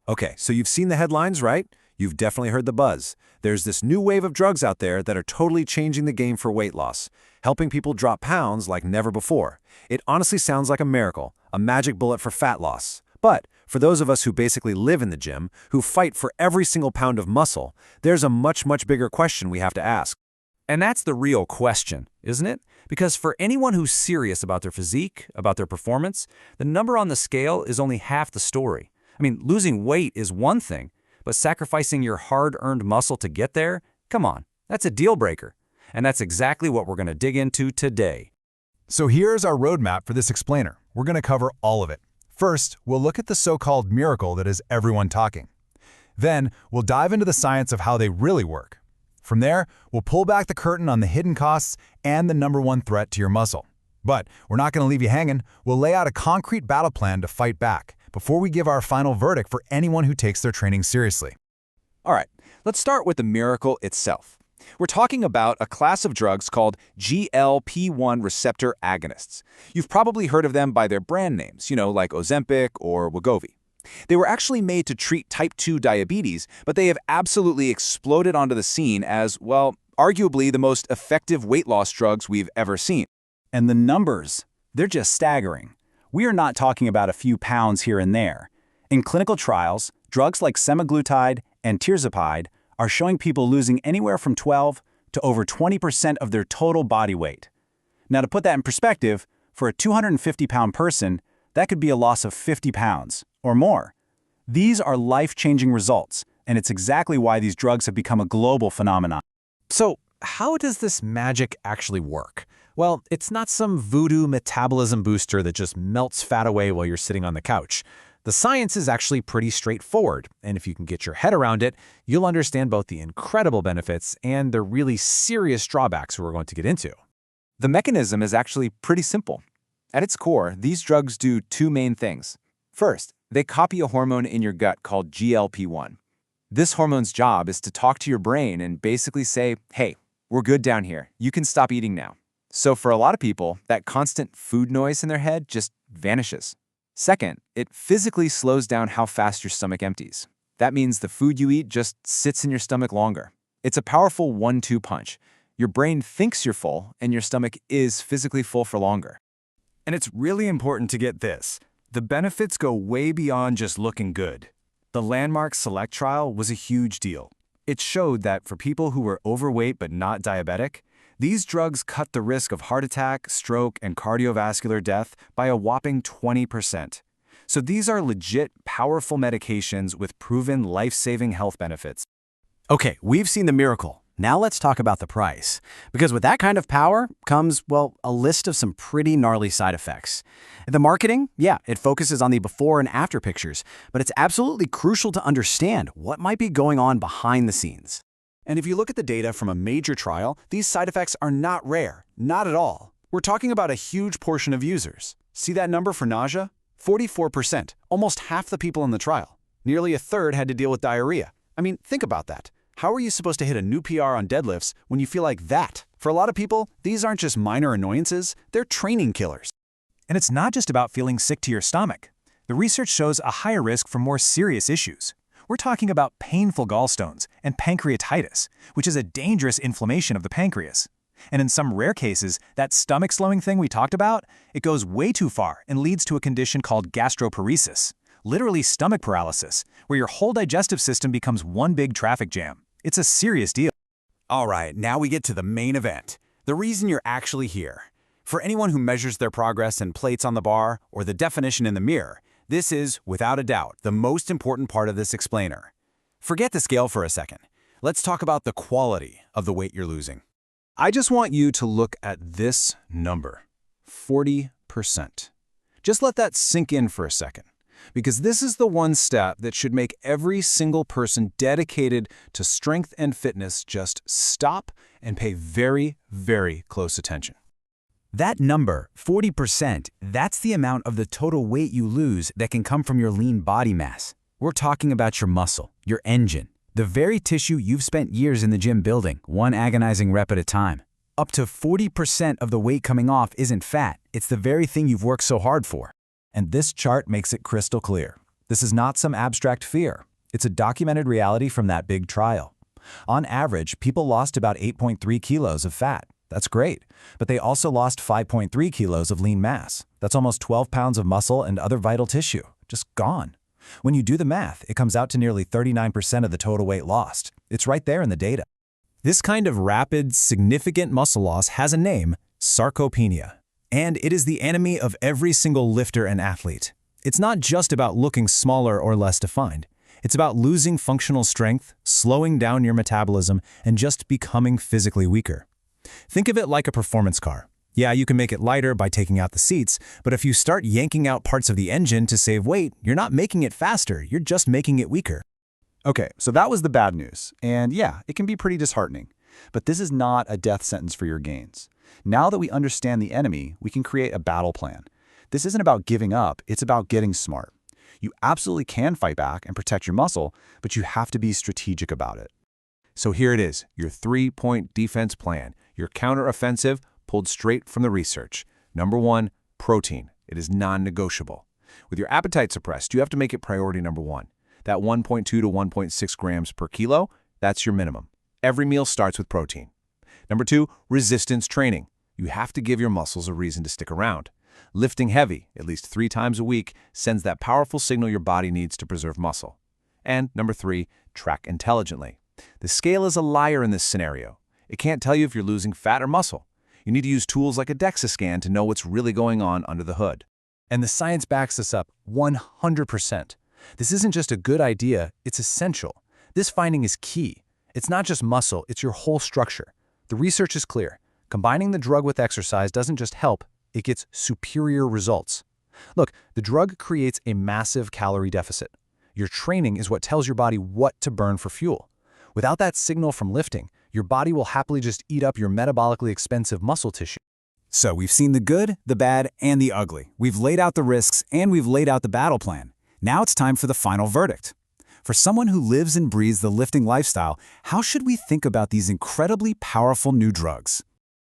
Okay, so you've seen the headlines, right? You've definitely heard the buzz. There's this new wave of drugs out there that are totally changing the game for weight loss, helping people drop pounds like never before. It honestly sounds like a miracle, a magic bullet for fat loss. But for those of us who basically live in the gym, who fight for every single pound of muscle, there's a much bigger question we have to ask. And that's the real question, isn't it? Because for anyone who's serious about their physique, about their performance, the number on the scale is only half the story. I mean, losing weight is one thing, but sacrificing your hard-earned muscle to get there? Come on, that's a deal breaker. And that's exactly what we're going to dig into today. So here's our roadmap for this explainer. We're going to cover all of it. First, we'll look at the so-called miracle that is everyone talking. Then, we'll dive into the science of how they really work. From there, we'll pull back the curtain on the hidden costs and the #1 threat to your muscle. But we're not going to leave you hanging. We'll lay out a concrete battle plan to fight back before we give our final verdict for anyone who takes their training seriously. All right, let's start with the miracle itself. We're talking about a class of drugs called GLP-1 receptor agonists. You've probably heard of them by their brand names, like Ozempic or Wegovy. They were actually made to treat type 2 diabetes, but they have absolutely exploded onto the scene as, well, arguably the most effective weight loss drugs we've ever seen. And the numbers, they're just staggering. We are not talking about a few pounds here and there. In clinical trials, drugs like Semaglutide and Tirzepatide are showing people losing anywhere from 12 to over 20% of their total body weight. Now, to put that in perspective, for a 250-pound person, that could be a loss of 50 pounds or more. These are life-changing results, and it's exactly why these drugs have become a global phenomenon. So, how does this magic actually work? Well, it's not some voodoo metabolism booster that just melts fat away while you're sitting on the couch. The science is actually pretty straightforward, and if you can get your head around it, you'll understand both the incredible benefits and the really serious drawbacks we're going to get into. The mechanism is actually pretty simple. At its core, these drugs do two main things. First, they copy a hormone in your gut called GLP-1. This hormone's job is to talk to your brain and basically say, hey, we're good down here. You can stop eating now. So for a lot of people, that constant food noise in their head just vanishes. Second, it physically slows down how fast your stomach empties. That means the food you eat just sits in your stomach longer. It's a powerful 1-2 punch. Your brain thinks you're full, and your stomach is physically full for longer. And it's really important to get this. The benefits go way beyond just looking good. The landmark SELECT trial was a huge deal. It showed that for people who were overweight but not diabetic, these drugs cut the risk of heart attack, stroke, and cardiovascular death by a whopping 20%. So these are legit, powerful medications with proven life-saving health benefits. Okay, we've seen the miracle. Now let's talk about the price. Because with that kind of power comes, well, a list of some pretty gnarly side effects. The marketing, yeah, it focuses on the before and after pictures, but it's absolutely crucial to understand what might be going on behind the scenes. And if you look at the data from a major trial, these side effects are not rare, not at all. We're talking about a huge portion of users. See that number for nausea? 44%, almost half the people in the trial. Nearly a third had to deal with diarrhea. I mean, think about that. How are you supposed to hit a new PR on deadlifts when you feel like that? For a lot of people, these aren't just minor annoyances, they're training killers. And it's not just about feeling sick to your stomach. The research shows a higher risk for more serious issues. We're talking about painful gallstones and pancreatitis, which is a dangerous inflammation of the pancreas. And in some rare cases, that stomach-slowing thing we talked about, it goes way too far and leads to a condition called gastroparesis, literally stomach paralysis, where your whole digestive system becomes one big traffic jam. It's a serious deal. All right, now we get to the main event. The reason you're actually here. For anyone who measures their progress in plates on the bar or the definition in the mirror, this is, without a doubt, the most important part of this explainer. Forget the scale for a second. Let's talk about the quality of the weight you're losing. I just want you to look at this number, 40%. Just let that sink in for a second, because this is the one stat that should make every single person dedicated to strength and fitness just stop and pay very, very close attention. That number, 40%, that's the amount of the total weight you lose that can come from your lean body mass. We're talking about your muscle, your engine, the very tissue you've spent years in the gym building, one agonizing rep at a time. Up to 40% of the weight coming off isn't fat, it's the very thing you've worked so hard for. And this chart makes it crystal clear. This is not some abstract fear. It's a documented reality from that big trial. On average, people lost about 8.3 kilos of fat. That's great. But they also lost 5.3 kilos of lean mass. That's almost 12 pounds of muscle and other vital tissue. Just gone. When you do the math, it comes out to nearly 39% of the total weight lost. It's right there in the data. This kind of rapid, significant muscle loss has a name, sarcopenia. And it is the enemy of every single lifter and athlete. It's not just about looking smaller or less defined. It's about losing functional strength, slowing down your metabolism, and just becoming physically weaker. Think of it like a performance car. Yeah, you can make it lighter by taking out the seats, but if you start yanking out parts of the engine to save weight, you're not making it faster, you're just making it weaker. Okay, so that was the bad news. And yeah, it can be pretty disheartening. But this is not a death sentence for your gains. Now that we understand the enemy, we can create a battle plan. This isn't about giving up, it's about getting smart. You absolutely can fight back and protect your muscle, but you have to be strategic about it. So here it is, your 3-point defense plan, your counteroffensive pulled straight from the research. Number 1, protein. It is non-negotiable. With your appetite suppressed, you have to make it priority number 1. That 1.2 to 1.6 grams per kilo, that's your minimum. Every meal starts with protein. Number 2, resistance training. You have to give your muscles a reason to stick around. Lifting heavy, at least 3 times a week, sends that powerful signal your body needs to preserve muscle. And number 3, track intelligently. The scale is a liar in this scenario. It can't tell you if you're losing fat or muscle. You need to use tools like a DEXA scan to know what's really going on under the hood. And the science backs this up 100%. This isn't just a good idea, it's essential. This finding is key. It's not just muscle, it's your whole structure. The research is clear. Combining the drug with exercise doesn't just help, it gets superior results. Look, the drug creates a massive calorie deficit. Your training is what tells your body what to burn for fuel. Without that signal from lifting, your body will happily just eat up your metabolically expensive muscle tissue. So we've seen the good, the bad, and the ugly. We've laid out the risks, and we've laid out the battle plan. Now it's time for the final verdict. For someone who lives and breathes the lifting lifestyle, how should we think about these incredibly powerful new drugs?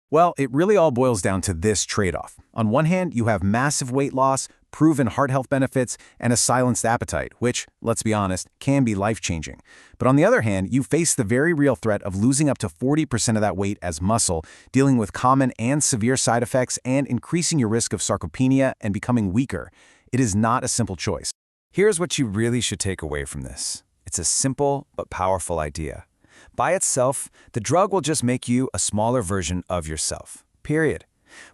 Well, it really all boils down to this trade-off. On one hand, you have massive weight loss, proven heart health benefits, and a silenced appetite, which, let's be honest, can be life-changing. But on the other hand, you face the very real threat of losing up to 40% of that weight as muscle, dealing with common and severe side effects, and increasing your risk of sarcopenia and becoming weaker. It is not a simple choice. Here's what you really should take away from this. It's a simple but powerful idea. By itself, the drug will just make you a smaller version of yourself, period.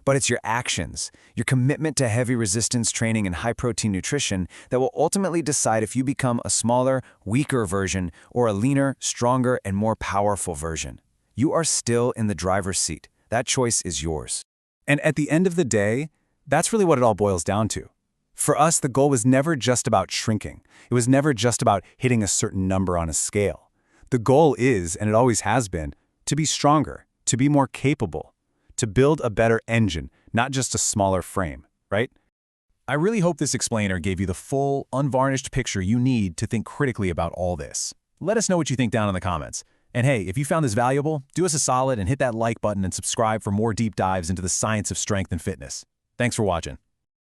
But it's your actions, your commitment to heavy resistance training and high-protein nutrition that will ultimately decide if you become a smaller, weaker version or a leaner, stronger, and more powerful version. You are still in the driver's seat. That choice is yours. And at the end of the day, that's really what it all boils down to. For us, the goal was never just about shrinking. It was never just about hitting a certain number on a scale. The goal is, and it always has been, to be stronger, to be more capable, to build a better engine, not just a smaller frame, right? I really hope this explainer gave you the full, unvarnished picture you need to think critically about all this. Let us know what you think down in the comments. And hey, if you found this valuable, do us a solid and hit that like button and subscribe for more deep dives into the science of strength and fitness. Thanks for watching.